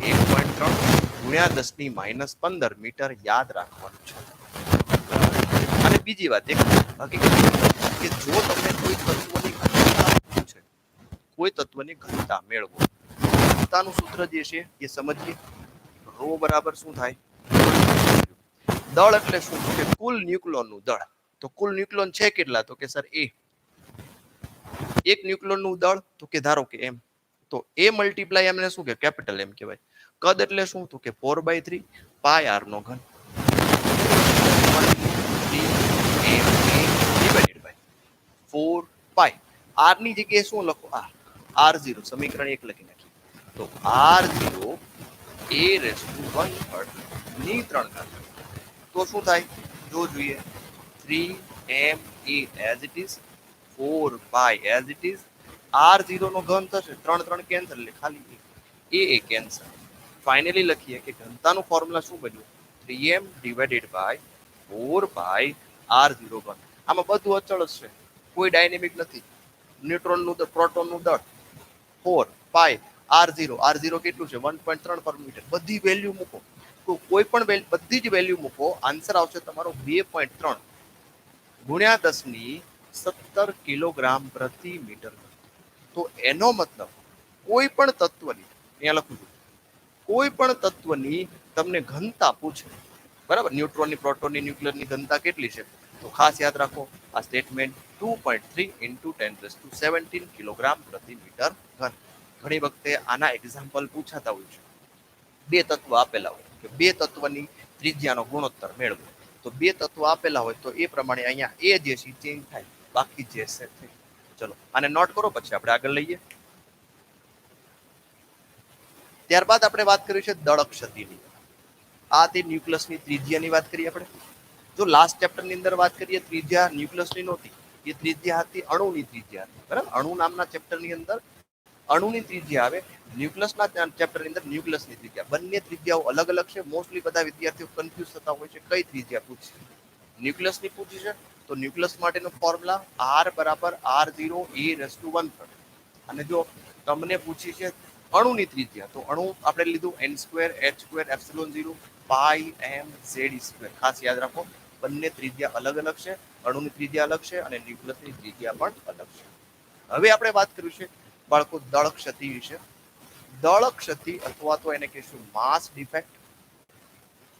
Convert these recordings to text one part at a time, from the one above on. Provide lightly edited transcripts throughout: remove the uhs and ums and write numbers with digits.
1.3 ગુણ્યા 10⁻15 મીટર યાદ રાખવાનું છે. અને બીજી વાત એક હકીકત કે જો તમને કોઈ તત્વની ઘનતા પૂછે, કોઈ તત્વની ઘનતા મેળવો, ઘનતાનું સૂત્ર જે છે એ સમજીએ. રો બરાબર શું થાય? દળ એટલે શું? કે કુલ ન્યુક્લોનનું દળ. તો કુલ ન્યુક્લોન છે કેટલા? તો કે સર એ. એક ન્યુક્લોનનું દળ તો કે ધારો કે એમ, તો એ મલ્ટીપ્લાય એમને શું કે કેપિટલ એમ કહેવાય. કદ એટલે શું? તો કે 4/3 પાય આર નો ઘન. 4 પાય આર ની જગ્યાએ શું લખો? r0 સમીકરણ 1 લખી નાખીએ. તો r0 a રેસ ટુ 1/3 ની 3 ઘાત. તો શું થાય? જો જોઈએ 3m a as it is, 4 pi as it is. r0 નો ઘન થશે 3 3 કેન્સલ એટલે ખાલી a કેન્સલ. ફાઇનલી લખીએ કે ઘનતાનું ફોર્મ્યુલા શું બન્યું? 3m divided by 4 pi r0 ઘન. આમાં બધું અચળ જ છે, કોઈ ડાયનેમિક નથી. ન્યુટ્રોનનું પ્રોટોનનું દળ 4 pi r0 કેટલું છે? 1.3 પર મીટર. બધી વેલ્યુ મૂકો, તો કોઈ પણ બધી જ વેલ્યુ મૂકો, આન્સર આવશે તમારો 2.3 ગુણ્યા 10⁻17 કિલોગ્રામ પ્રતિ મીટર. તો એનો મતલબ કોઈ પણ તત્વની, અહીંયા લખું છું, કોઈ પણ તત્વની તમને ઘનતા પૂછે, બરાબર, ન્યુટ્રોનની, પ્રોટોનની, ન્યુક્લિયરની ઘનતા કેટલી છે? તો ખાસ યાદ રાખો આ સ્ટેટમેન્ટ 2.3 × 10⁻17 કિલોગ્રામ પ્રતિ મીટર ઘન. ઘણી વખતે આના એક્ઝામ્પલ પૂછાતા હોય છે. બે તત્વ આપેલા હોય કે બે તત્વની ત્રિજ્યાનો ગુણોત્તર મેળવો. તો બે તત્વ આપેલા હોય તો એ પ્રમાણે અહીંયા એ જે છે ચેન્જ થાય, બાકી જે છે. ચલો આને નોટ કરો, પછી આપણે આગળ લઈએ. ત્યારબાદ આપણે વાત કરી છે દળ ક્ષતિની. આ તે ન્યુક્લિયસની ત્રિજ્યાની વાત કરીએ આપણે. જો લાસ્ટ ચેપ્ટરની અંદર વાત કરીએ, ત્રિજ્યા ન્યુક્લિયસની નહોતી, એ ત્રિજ્યા હતી અણુની ત્રિજ્યા હતી, બરાબર. અણુ નામના ચેપ્ટરની અંદર અણુની ત્રિજ્યા આવે, ન્યુક્લિયસના ચેપ્ટરની અંદર ન્યુક્લિયસની ત્રિજ્યા. બંને ત્રિજ્યાઓ અલગ અલગ છે. મોસ્ટલી બધા વિદ્યાર્થીઓ કન્ફ્યુઝ થતા હોય છે કઈ ત્રિજ્યા પૂછી. ન્યુક્લિયસની પૂછી છે તો ન્યુક્લિયસ માટેનો ફોર્મ્યુલા r બરાબર r0 a રેસ ટુ 1/3. અને જો તમને પૂછી છે અણુની ત્રિજ્યા, તો અણુ આપણે લીધું n² h² ε0 પાઈ m z². ખાસ યાદ રાખો બંને ત્રિજ્યા અલગ અલગ છે. અણુની ત્રિજ્યા અલગ છે અને ન્યુક્લિયસની ત્રિજ્યા પણ અલગ છે. હવે આપણે વાત કરીશું છે બાળકો દળ ક્ષતિ વિશે. દળ ક્ષતિ અથવા તો એને કહીશું માસ ડિફેક્ટ.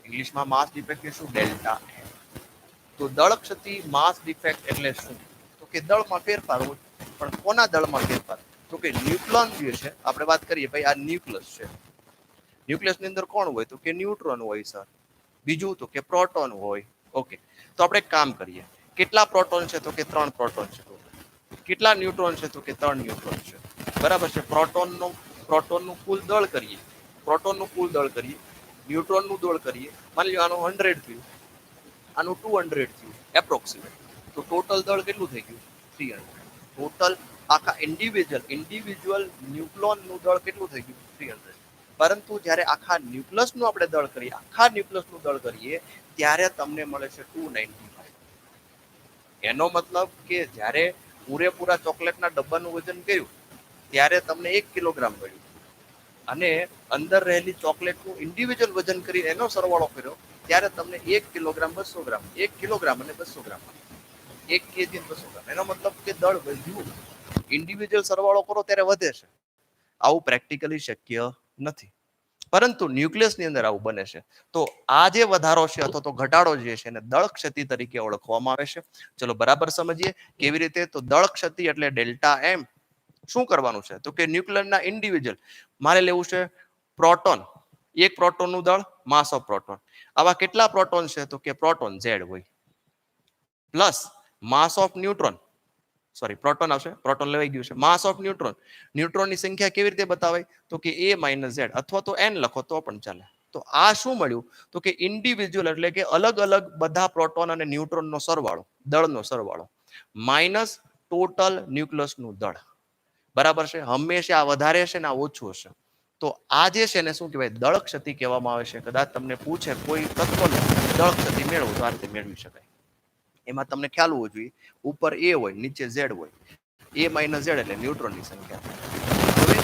ઇંગ્લિશમાં માસ ડિફેક્ટ કહીશું ડેલ્ટા એમ. તો દળ ક્ષતિ માસ ડિફેક્ટ એટલે શું? તો કે દળમાં ફેરફાર હોય. પણ કોના દળમાં ફેરફાર? તો કે ન્યુક્લોન જે છે, આપણે વાત કરીએ ભાઈ આ ન્યુક્લિયસ છે. ન્યુક્લિયસની અંદર કોણ હોય? તો કે ન્યુટ્રોન હોય સર. બીજું તો કે પ્રોટોન હોય. ઓકે, તો આપણે એક કામ કરીએ. કેટલા પ્રોટોન છે? તો કે 3 પ્રોટોન છે. કેટલા ન્યુટ્રોન છે તો કે 3 ન્યુટ્રોન છે બરાબર છે પ્રોટોનનું કુલ દળ કરીએ પ્રોટોનનું કુલ દળ કરીએ ન્યુટ્રોનનું દળ કરીએ માની લો આનું 100 થયું આનું 200 થયું એપ્રોક્સિમેટ તો ટોટલ દળ કેટલું થઈ ગયું 300 ટોટલ આખા ઇન્ડિવિજ્યુઅલ ન્યુક્લોનનું દળ કેટલું થઈ ગયું 300 પરંતુ જ્યારે આખા ન્યુક્લિયસનું આપણે દળ કરીએ ત્યારે તમને મળે છે 295 એનો મતલબ કે જ્યારે પૂરેપૂરા ચોકલેટના ડબ્બાનું વજન કર્યું ત્યારે તમને 1 કિલોગ્રામ મળ્યું અને અંદર રહેલી ચોકલેટનું ઇન્ડિવિજ્યુઅલ વજન કરી એનો સરવાળો કર્યો ત્યારે તમને 1 કિલોગ્રામ 200 ગ્રામ 1 કિલોગ્રામ અને 200 ગ્રામ 1 કેજી 200 ગ્રામ એનો મતલબ કે દળ વધ્યું ઇન્ડિવિજ્યુઅલ સરવાળો કરો ત્યારે વધે છે આવું પ્રેક્ટિકલી શક્ય નથી પરંતુ ન્યુક્લિયસની અંદર આવું બને છે તો આ જે વધારો છે અથવા તો ઘટાડો જે છે એને દળ ક્ષતિ તરીકે ઓળખવામાં આવે છે ચલો બરાબર સમજીએ કેવી રીતે તો દળ ક્ષતિ એટલે ડેલ્ટા એમ શું કરવાનું છે તો કે ન્યુક્લિયરના ઇન્ડિવિજ્યુઅલ મારે લેવું છે પ્રોટોન એક પ્રોટોનનું દળ માસ ઓફ પ્રોટોન આવા કેટલા પ્રોટોન છે તો કે પ્રોટોન ઝેડ હોય plus mass of neutron proton આવશે પ્રોટોન લેવાઈ ગયું છે માસ ઓફ ન્યુટ્રોનની સંખ્યા કેવી રીતે બતાવાય તો કે a માઇનસ ઝેડ અથવા તો n લખો તો પણ ચાલે તો આ શું મળ્યું તો કે ઇન્ડિવિજ્યુઅલ એટલે કે અલગ અલગ બધા પ્રોટોન અને ન્યુટ્રોનનો સરવાળો દળનો સરવાળો માઇનસ ટોટલ ન્યુક્લિયસનું દળ બરાબર છે હંમેશા આ વધારે છે ને આ ઓછું હશે તો આ જે છે ને શું કહેવાય દળ ક્ષતિ કહેવામાં આવે છે કદાચ તમને પૂછે કોઈ તત્વનો દળ ક્ષતિ મેળવો તો આ રીતે મેળવી શકાય એમાં તમને ખ્યાલ હોવો જોઈએ ઉપર એ હોય નીચે ઝેડ હોય એ માઇનસ ઝેડ એટલે ન્યુટ્રોનની સંખ્યા હવે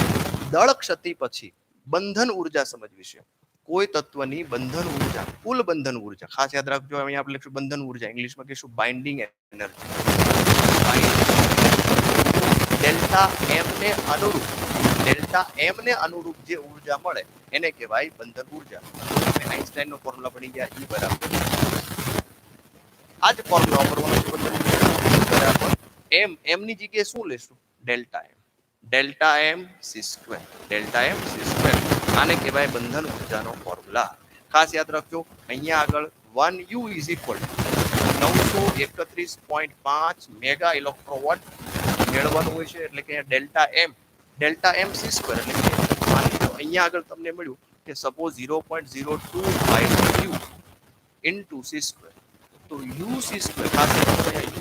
દળ ક્ષતિ પછી બંધન ઉર્જા સમજવી છે કોઈ તત્વની બંધન ઉર્જા કુલ બંધન ઉર્જા ખાસ યાદ રાખજો અહીંયા આપણે લખશું બંધન ઉર્જા ઇંગ્લિશમાં કહીશું બાઇન્ડિંગ એનર્જી ડેલ્ટા એમ ને અનુરૂપ જે ઉર્જા મળે એને કહેવાય બંધન ઉર્જા આઈન્સ્ટાઈનનો ફોર્મ્યુલા બની ગયા E બરાબર આ જ ફોર્મ્યુલા વાપરવાનો છે બંધન ઉર્જા બરાબર એમ ની જગ્યાએ શું લેશું ડેલ્ટા એમ સી સ્ક્વેર આને કહેવાય બંધન ઉર્જાનો ફોર્મ્યુલા ખાસ યાદ રાખજો અહીંયા આગળ 1U ઇઝ ઇક્વલ 931.5 મેગા ઇલેક્ટ્રોવોટ મેળવવાનું હોય છે એટલે કે ડેલ્ટા એમ સી સ્ક્વેર એટલે કે માની લો અહીંયા આગળ તમને મળ્યું કે suppose 0.025 U into C square તો યુ સી સ્ક્વેર ખાસ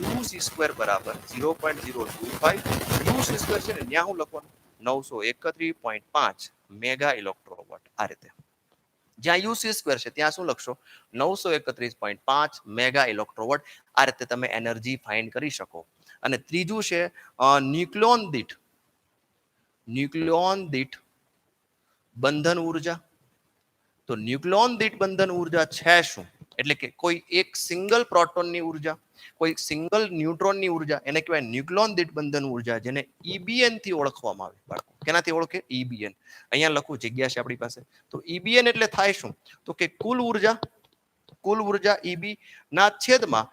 યુ સી સ્ક્વેર બરાબર 0.025 યુ સી સ્ક્વેર છે ને ત્યાં હું લખવાનું 931.5 મેગા ઇલેક્ટ્રોવોટ આ રીતે જ્યાં યુ સી સ્ક્વેર છે ત્યાં શું લખશો 931.5 મેગા ઇલેક્ટ્રોવોટ આ રીતે તમે એનર્જી ફાઇન્ડ કરી શકો અને ત્રીજું છે ન્યુક્લિયોન દીઠ બંધન ઉર્જા તો ન્યુક્લિયોન દીઠ બંધન ઉર્જા છે શું એટલે કે કોઈ એક સિંગલ પ્રોટોનની ઉર્જા કોઈ સિંગલ ન્યુટ્રોનની ઉર્જા એને કહેવાય ન્યુક્લિયોન દીઠ બંધન ઉર્જા જેને EBN થી ઓળખવામાં આવે બાળકો કેનાથી ઓળખે EBN અહીંયા લખું જગ્યા છે આપણી પાસે તો EBN એટલે થાય શું તો કે કુલ ઉર્જા EB ના છેદમાં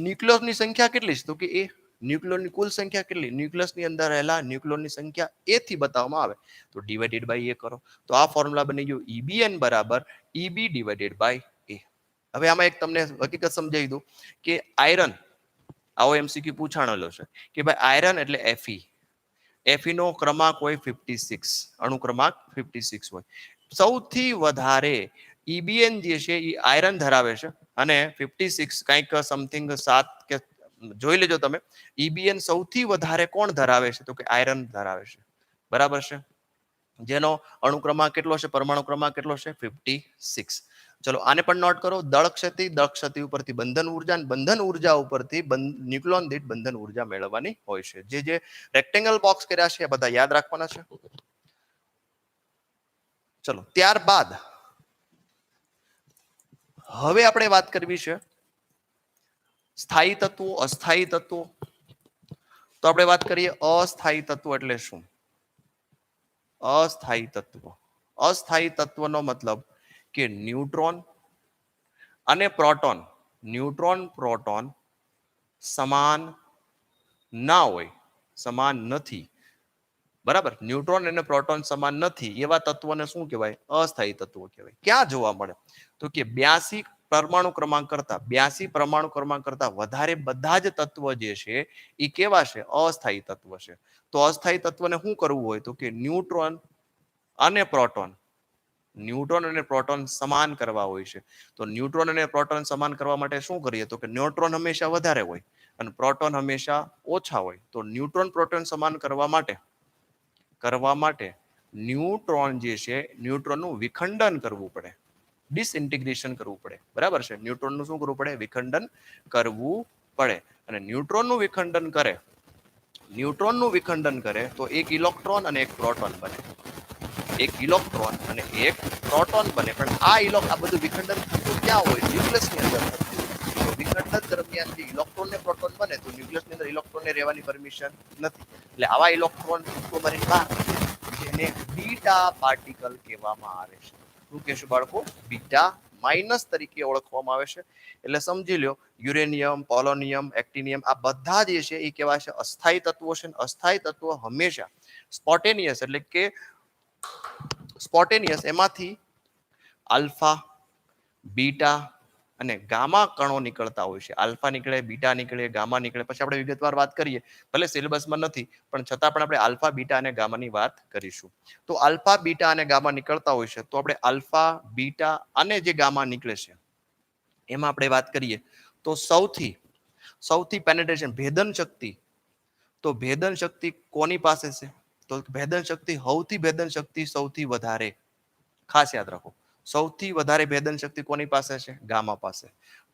ન્યુક્લિયસની સંખ્યા કેટલી છે તો કે એ ન્યુક્લિયસની કુલ સંખ્યા કેટલી ન્યુક્લિયસની અંદર રહેલા ન્યુક્લિયસની સંખ્યા એ થી બતાવવામાં આવે તો ડિવાઇડેડ બાય એ કરો તો આ ફોર્મ્યુલા બની ગયું EBN બરાબર EB ડિવાઇડેડ બાય એ હવે આમાં એક તમને હકીકત સમજાવી દઉં કે આયરન આવો એમસીક્યુ પૂછાણેલો છે કે ભાઈ આયરન એટલે Fe નો ક્રમાંક હોય 56 અણુ ક્રમાંક 56 હોય સૌથી વધારે EBN જે છે એ આયરન ધરાવે છે અને 56 કંઈક સમથિંગ 7 કે જોઈ લેજો તમે EBN સૌથી વધારે કોણ ધરાવે છે તો કે આયરન ધરાવે છે બરાબર છે જેનો અણુ ક્રમાંક કેટલો છે પરમાણુ ક્રમાંક કેટલો છે 56 ચલો આને પણ નોટ કરો દળ ક્ષતિ ઉપરથી બંધન ઉર્જા ઉપરથી ન્યુક્લિયોન દીઠ બંધન ઉર્જા મેળવવાની હોય છે જે રેક્ટેંગલ બોક્સ કર્યા છે એ બધા યાદ રાખવાના છે ચલો ત્યારબાદ હવે આપણે વાત કરવી છે સ્થાયી તત્વો અસ્થાયી તત્વો તો આપણે વાત કરીએ અસ્થાયી તત્વો એટલે શું અસ્થાયી તત્વનો મતલબ કે ન્યુટ્રોન પ્રોટોન સમાન ના હોય સમાન નથી બરાબર ન્યુટ્રોન અને પ્રોટોન સમાન નથી એવા તત્વોને શું કહેવાય અસ્થાયી તત્વો કહેવાય ક્યાં જોવા મળે તો કે 82 પરમાણુ ક્રમાંક કરતા 82 પરમાણુ ક્રમાંક કરતા વધારે બધા જ તત્વ જે છે એ કેવા છે? અસ્થાયી તત્વ છે. તો અસ્થાયી તત્વને શું કરવું હોય તો કે ન્યુટ્રોન અને પ્રોટોન સમાન કરવા હોય છે. તો ન્યુટ્રોન અને પ્રોટોન સમાન કરવા માટે શું કરીએ તો કે ન્યુટ્રોન હંમેશા વધારે હોય અને પ્રોટોન હંમેશા ઓછા હોય. તો ન્યુટ્રોન પ્રોટોન સમાન કરવા માટે ન્યુટ્રોન જે છે ન્યુટ્રોનનું વિખંડન કરવું પડે, ડિસઇન્ટિગ્રેશન કરવું પડે. બરાબર છે? ન્યુટ્રોનનું શું કરવું પડે? વિખંડન કરવું પડે. અને ન્યુટ્રોનનું વિખંડન કરે તો એક ઇલેક્ટ્રોન અને એક પ્રોટોન બને. એક ઇલેક્ટ્રોન અને એક પ્રોટોન બને. પણ આ બધું વિખંડન ક્યાં હોય? ન્યુક્લિયસની અંદર થતું હોય. તો વિખંડન દરમિયાન જે ઇલેક્ટ્રોન ને પ્રોટોન બને તો ન્યુક્લિયસની અંદર ઇલેક્ટ્રોનને રહેવાની પરમિશન નથી. એટલે આવા ઇલેક્ટ્રોન મારી બહાર જેને બીટા પાર્ટિકલ કહેવામાં આવે છે. શું કહેશું બાળકો? બીટા માઇનસ તરીકે ઓળખવામાં આવે છે. એટલે સમજી લો યુરેનિયમ, પોલોનિયમ, એક્ટિનિયમ આ બધા જે છે એ કેવા છે? અસ્થાયી તત્વો છે. અસ્થાયી તત્વો હંમેશા સ્પોટેનિયસ એટલે કે એમાંથી આલ્ફા, બીટા અને ગામા કણો નીકળતા હોય છે. આલ્ફા નીકળે, બીટા નીકળે, ગામા નીકળે. પછી આપણે વિગતવાર વાત કરીએ, ભલે સિલેબસમાં નથી પણ છતાં પણ આપણે આલ્ફા, બીટા અને ગામાની વાત કરીશું. તો આલ્ફા, બીટા અને ગામા નીકળતા હોય છે. તો આપણે આલ્ફા, બીટા અને જે ગામા નીકળે છે એમાં આપણે વાત કરીએ તો સૌથી પેનેટ્રેશન ભેદન શક્તિ કોની પાસે છે? તો ભેદન શક્તિ સૌથી વધારે, ખાસ યાદ રાખો, સૌથી વધારે ભેદન શક્તિ કોની પાસે છે? ગામા પાસે.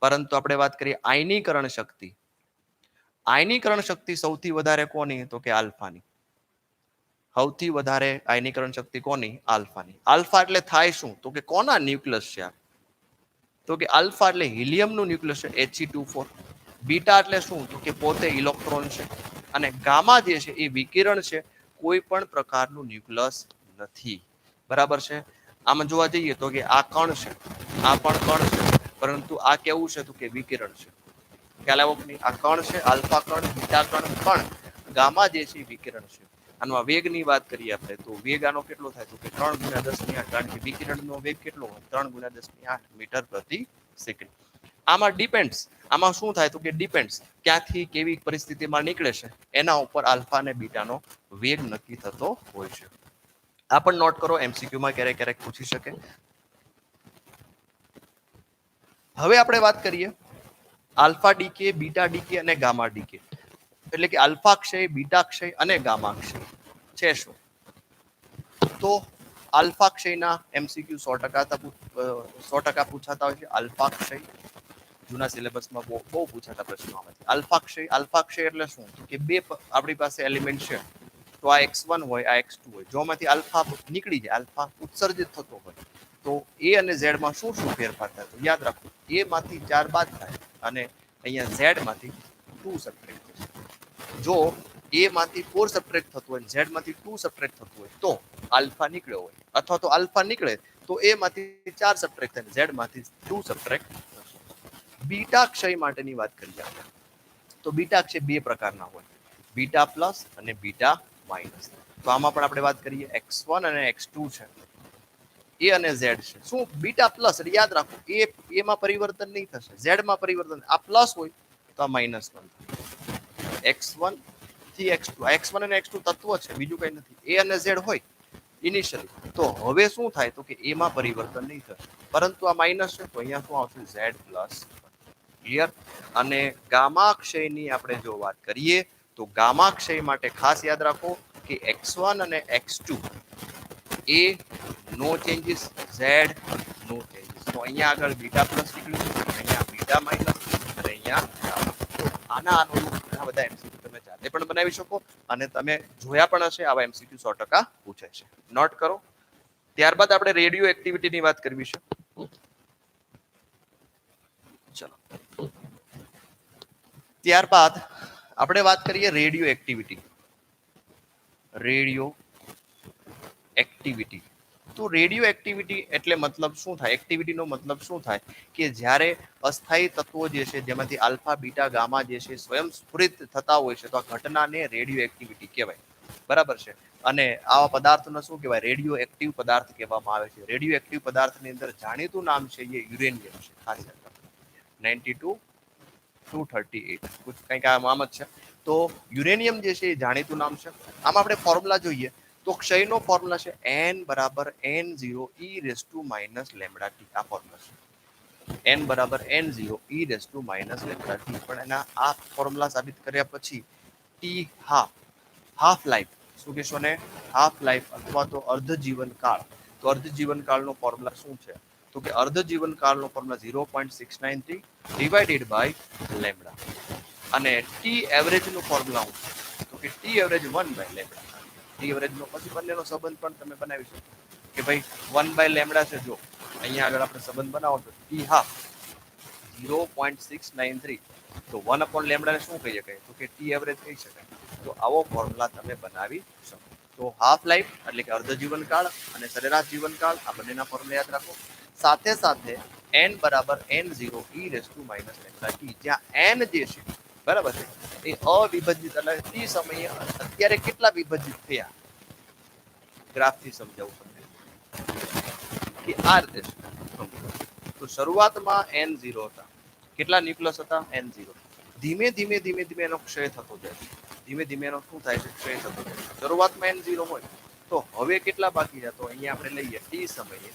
પરંતુ આપણે વાત કરીએ આયનીકરણ શક્તિ સૌથી વધારે કોની? તો કે આલ્ફાની. સૌથી વધારે આયનીકરણ શક્તિ કોની? આલ્ફાની. આલ્ફા એટલે થાય શું? તો કે કોના ન્યુક્લિયસ છે? તો કે આલ્ફા એટલે હિલિયમનું ન્યુક્લિયસ છે, He2 4. બીટા એટલે શું? તો કે પોતે ઇલેક્ટ્રોન છે. અને ગામા જે છે એ વિકિરણ છે, કોઈ પણ પ્રકારનું ન્યુક્લિયસ નથી. બરાબર છે? આમાં જોવા જઈએ તો કે આ કણ છે, આ પણ કણ છે, પરંતુ આ કેવું છે? તો કે વિકિરણ છે. ખ્યાલ આવ્યો કે નહીં? આ કણ છે, આલ્ફા કણ, બીટા કણ. ગામા જે છે વિકિરણ છે. આનો વેગની વાત કરીએ આપણે તો વેગ આનો કેટલો થાય? તો કે 3 × 10⁸. કારણ કે વિકિરણનો વેગ કેટલો હોય? 3 × 10⁸ મીટર પ્રતિ સેકન્ડ. આમાં શું થાય? તો કે ડિપેન્ડ્સ ક્યાંથી કેવી પરિસ્થિતિમાં નીકળે છે એના ઉપર આલ્ફા અને બીટાનો વેગ નક્કી થતો હોય છે. આ પણ નોટ કરો, એમસીક્યુમાં ક્યારેક પૂછી શકે. હવે આપણે વાત કરીએ આલ્ફા ડીકે, બીટા ડીકે અને ગામા ડીકે. એટલે કે આલ્ફા ક્ષય, બીટા ક્ષય અને ગામા ક્ષય છે શું? તો આલ્ફા ક્ષયના એમસીક્યુ 100% પૂછાતા હોય છે. આલ્ફા ક્ષય જૂના સિલેબસમાં બહુ પૂછાતા પ્રશ્નો આવે છે. આલ્ફા ક્ષય એટલે શું? કે બે આપણી પાસે એલિમેન્ટ છે, તો આ x1 હોય, આ x2 હોય. જો માંથી આલ્ફા નીકળી જાય, આલ્ફા ઉત્સર્જિત થતો હોય, તો એ અને ઝેડ માં શું ફેરફાર થાય? તો યાદ રાખો, એ માંથી 4 બાદ થાય અને અહીંયા ઝેડ માંથી 2 સબટ્રેક્ટ થશે. જો એ માંથી 4 સબટ્રેક્ટ થતું હોય, ઝેડ માંથી 2 સબટ્રેક્ટ થતું હોય તો આલ્ફા નીકળ્યો હોય, અથવા તો આલ્ફા નીકળે તો એ માંથી 4 સબટ્રેક્ટ થાય, ઝેડ માંથી 2 સબટ્રેક્ટ થશે. બીટા ક્ષય માટેની વાત કરીએ આપણે તો બીટા ક્ષય બે પ્રકારના હોય, બીટા પ્લસ અને બીટા માઇનસ. તો આમાં પણ આપણે વાત કરીએ x1 અને x2 છે, એ અને z છે. શું બીટા પ્લસ? એટલે યાદ રાખો એ માં પરિવર્તન નહીં થશે, z માં પરિવર્તન. આ પ્લસ હોય તો આ -1 x1 થી x2. x1 અને x2 તત્વ છે, બીજું કઈ નથી. a અને z હોય ઇનિશિયલી, તો હવે શું થાય? તો કે એ માં પરિવર્તન નહીં થશે, પરંતુ આ માઇનસ છે તો અહીંયા શું આવશે? z+. ક્લિયર? અને ગામા ક્ષયની આપણે જો વાત કરીએ તો ગામા ક્ષય માટે ખાસ યાદ રાખો કે x1 અને x2 એ નો ચેન્જીસ, z નો ચેન્જીસ. તો અહીંયા આગળ બીટા પ્લસ નીકળ્યું, અહીંયા બીટા માઇનસ અને અહીંયા આના અનુરૂપ ઘણા બધા એમસીક્યુ તમે જાતે પણ બનાવી શકો અને તમે જોયા પણ હશે. આવા એમસીક્યુ 100% પૂછાય છે. નોટ કરો. ત્યારબાદ આપણે રેડિયો એક્ટિવિટીની વાત કરવી છે. ચલો, ત્યારબાદ આપણે વાત કરીએ રેડિયો એક્ટિવિટી. તો રેડિયો એક્ટિવિટી એટલે મતલબ શું થાય? એક્ટિવિટીનો મતલબ શું થાય? કે જ્યારે અસ્થાયી તત્વો જે છે જેમાંથી આલ્ફા, બીટા, ગામા જે છે સ્વયં સ્ફુરિત થતા હોય છે, તો આ ઘટનાને રેડિયો એક્ટિવિટી કહેવાય. બરાબર છે. અને આવા પદાર્થોને શું કહેવાય? રેડિયો એક્ટિવ પદાર્થ કહેવામાં આવે છે. રેડિયો એક્ટિવ પદાર્થની અંદર જાણીતું નામ છે એ યુરેનિયમ છે. ખાસ યાદ રાખો. 92 238 કંઈક આમ જ છે. તો યુરેનિયમ જે છે એ જાણીતું નામ છે. આમાં આપણે ફોર્મ્યુલા જોઈએ તો ક્ષયનો ફોર્મ્યુલા છે n બરાબર n0 e raise to minus lambda T. આ ફોર્મ્યુલા છે n બરાબર n0 e raise to minus lambda T. પણ એના આ ફોર્મ્યુલા સાબિત કર્યા પછી ટી હાફ લાઈફ શું કહેશો ને? હાફ લાઈફ અથવા તો અર્ધ જીવન કાળ. તો અર્ધ જીવન કાળનો ફોર્મ્યુલા શું છે? તો કે અર્ધ જીવન કાળનો ફોર્મ્યુલા 0.693 ડિવાઇડેડ બાય લેમ્બડા. અને ટી એવરેજ નું ફોર્મ્યુલા શું છે? તો કે T average 1 by lambda. T average નો પછી બંનેનો સંબંધ પણ તમે બનાવી શકો કે ભાઈ 1 બાય લેમ્બડા છે. જો અહીંયા આગળ આપણે સંબંધ બનાવો તો ટી હાફ 0.693 તો 1 અપોન લેમ્બડા ને શું કહી શકાય? તો કે ટી એવરેજ કહી શકાય. તો આવો ફોર્મ્યુલા તમે બનાવી શકો. તો હાફ લાઈફ એટલે કે અર્ધ જીવનકાળ અને સરેરાશ જીવનકાળ આ બંનેના ફોર્મ્યુલા યાદ રાખો. સાથે સાથે n બરાબર n0 e raise to minus lambda T. જ્યાં n જે છે બરાબર છે એ અવિભાજિત એટલે ટી સમયે અત્યારે કેટલા વિભાજિત થયા ગ્રાફથી સમજાવું તમને કે આ રીતે તો શરૂઆતમાં n0 હતા. કેટલા ન્યુક્લિયસ હતા? n0. ધીમે ધીમે ધીમે ધીમે એનો ક્ષય થતો જાય છે. ધીમે ધીમે એનો શું થાય છે? ક્ષય થતો જાય છે. શરૂઆતમાં n0 હોય તો હવે કેટલા બાકી રહ્યા? તો અહીંયા આપણે લઈએ ટી સમયે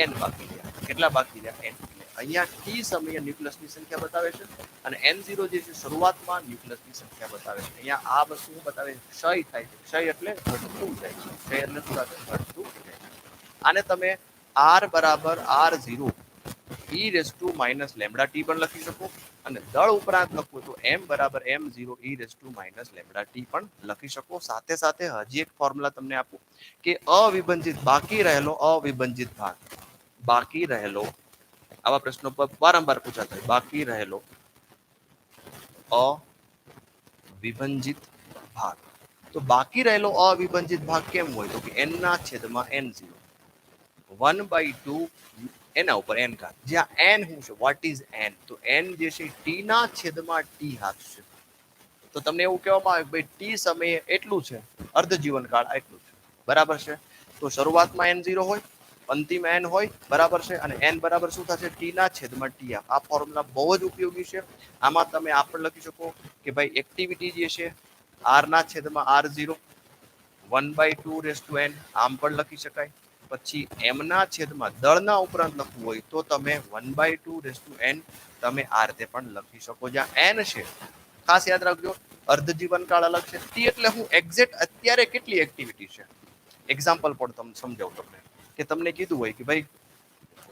n બાકી રહ્યા. કેટલા બાકી રહ્યા? n. અહીંયા ટી સમયે ન્યુક્લિયસની સંખ્યા બતાવે છે અને n0 જે છે શરૂઆતમાં ન્યુક્લિયસની સંખ્યા બતાવે છે. અહીંયા આ વસ્તુ બતાવે છે ક્ષય થાય છે. ક્ષય એટલે ઘટતું જાય છે. ક્ષય એટલે શું થાય? ઘટતું જાય છે. આને તમે r બરાબર r0 e raise to minus lambda T પણ લખી શકો અને દળ ઉપરાંત લખવું તો m બરાબર m0 e raise to minus lambda T પણ લખી શકો. સાથે સાથે હજી એક ફોર્મ્યુલા તમને આપું કે અવિભાજિત બાકી રહેલો અવિભાજિત ભાગ. બાકી રહેલો આવા પ્રશ્નો વારંવાર પૂછાતા હોય. બાકી રહેલો અવિભાજિત ભાગ. તો બાકી રહેલો અવિભાજિત ભાગ કેમ હોય? તો કે n ના છેદમાં n0 1/2 એના ઉપર n ઘાત. જ્યાં n શું છે? What is n? તો n જે છે ટી ના છેદમાં ટી હાફ છે. તો તમને એવું કહેવામાં આવે ભાઈ ટી સમયે એટલું છે, અર્ધ જીવનકાળ એટલું છે. બરાબર છે. તો શરૂઆતમાં n0 હોય, અંતિમ n હોય. બરાબર છે. અને n બરાબર શું થશે? ટી ના છેદમાં ટી હાફ. આ ફોર્મ્યુલા બહુ જ ઉપયોગી છે. આમાં તમે આ પણ લખી શકો કે ભાઈ એક્ટિવિટી જે છે r ના છેદમાં r0 1/2 રેસ ટુ n આમ પણ લખી શકાય. પછી m ના છેદમાં દળના ઉપરાંત લખવું હોય તો તમે 1/2 રેસ ટુ n તમે આ રીતે પણ લખી શકો. જ્યાં n છે ખાસ યાદ રાખજો અર્ધ જીવનકાળ અલગ છે. ટી એટલે હું એક્ઝેક્ટ અત્યારે કેટલી એક્ટિવિટી છે. એક્ઝામ્પલ પણ તમને સમજાવું તમને કે તમને કીધું હોય કે ભાઈ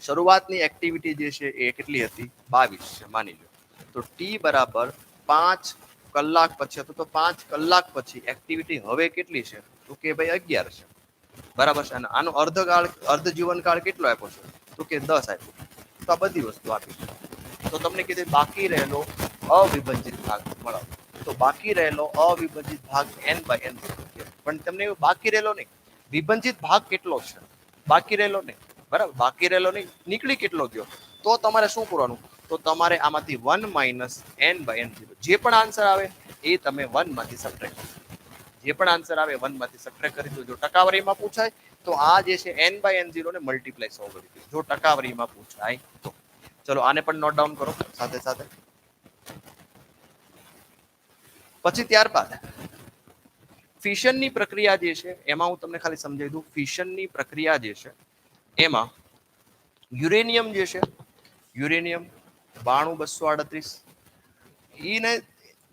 શરૂઆતની એક્ટિવિટી જે છે એ કેટલી હતી? 22 છે માની લો. તો ટી બરાબર 5 કલાક પછી તો 5 કલાક પછી એક્ટિવિટી હવે કેટલી છે? તો કે ભાઈ 11 છે. બરાબર છે. અને આનો અર્ધ જીવનકાળ કેટલો આપ્યો છે? તો કે 10 આપ્યો. તો આ બધી વસ્તુ આપી છે. તો તમને કીધું બાકી રહેલો અવિભાજિત ભાગ મળો. તો બાકી રહેલો અવિભાજિત ભાગ n/n પણ તમને એવું બાકી રહેલો નહીં, વિભાજિત ભાગ કેટલો છે બાકી રહેલો નહીં. બરાબર, બાકી રહેલો નહીં, નીકળી કેટલો ગયો. તો તમારે શું કરવાનું? તો તમારે આમાંથી 1 - n/n0 જે પણ આન્સર આવે એ તમે 1 માંથી સબટ્રેક્ટ કરો. જે પણ આન્સર આવે 1 માંથી સબટ્રેક્ટ કરી દો. જો ટકાવારીમાં પૂછાય તો આ જે છે n/n0 ને મલ્ટીપ્લાય 100 કરી દો. જો ટકાવારીમાં પૂછાય તો. ચલો આને પણ નોટ ડાઉન કરો સાથે સાથે. પછી ત્યારબાદ ફિશનની પ્રક્રિયા જે છે એમાં હું તમને ખાલી સમજાવી દઉં. ફિશનની પ્રક્રિયા જે છે એમાં યુરેનિયમ જે છે, યુરેનિયમ 92-238 એને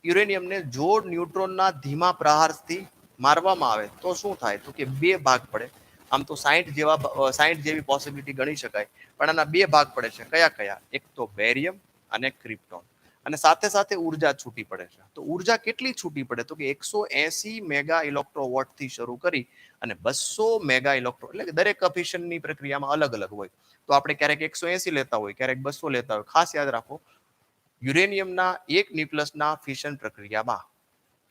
યુરેનિયમને જો ન્યુટ્રોનના ધીમા પ્રહારથી મારવામાં આવે તો શું થાય? તો કે બે ભાગ પડે. આમ તો 60 જેવી પોસિબિલિટી ગણી શકાય, પણ આના બે ભાગ પડે છે. કયા કયા? એક તો બેરિયમ અને ક્રિપ્ટોન. અને સાથે સાથે ઉર્જા છૂટી પડે છે. તો ઉર્જા કેટલી છૂટી પડે? તો કે 180 મેગા ઇલેક્ટ્રોવોટ થી શરૂ કરી અને 200 મેગા ઇલેક્ટ્રો, એટલે કે દરેક ફિશનની પ્રક્રિયામાં અલગ અલગ હોય. તો આપણે ક્યારેક 180 લેતા હોય, ક્યારેક 200 લેતા હોય. ખાસ યાદ રાખો યુરેનિયમના એક ન્યુક્લિયસના ફિશન પ્રક્રિયામાં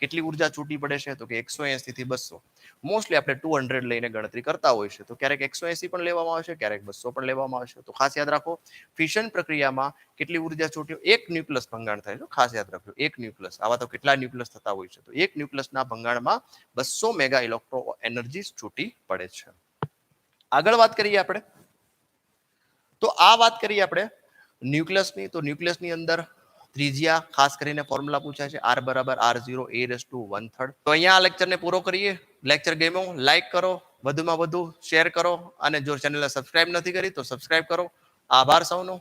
કેટલી ઉર્જા છૂટી પડે છે? તો કે 180 થી 200. મોસ્ટલી આપણે 200 લઈને ગણતરી કરતા હોય છે, તો ક્યારેક 180 પણ લેવામાં આવે છે, ક્યારેક 200 પણ લેવામાં આવે છે. તો ખાસ યાદ રાખો, ફિશન પ્રક્રિયામાં કેટલી ઉર્જા છૂટી, એક ન્યુક્લિયસ ભંગાણ થાય છે. ખાસ યાદ રાખજો, એક ન્યુક્લિયસ. આવા તો કેટલા ન્યુક્લિયસ થતા હોય છે, તો એક ન્યુક્લિયસના ભંગાણમાં 200 મેગા ઇલેક્ટ્રો એનર્જી છૂટી પડે છે. આગળ વાત કરીએ આપણે, તો આ વાત કરીએ આપણે ન્યુક્લિયસની. તો ન્યુક્લિયસની અંદર ત્રિજ્યા, ખાસ કરીને ફોર્મ્યુલા પૂછાય છે, R બરાબર R0 a⁻1/3. તો અહીંયા આ લેક્ચરને પૂરો કરીએ. લેક્ચર ગમ્યો લાઈક કરો, વધુમાં વધુ શેર કરો, અને જો ચેનલને સબસ્ક્રાઇબ નથી કરી તો સબસ્ક્રાઇબ કરો. આભાર સૌનો.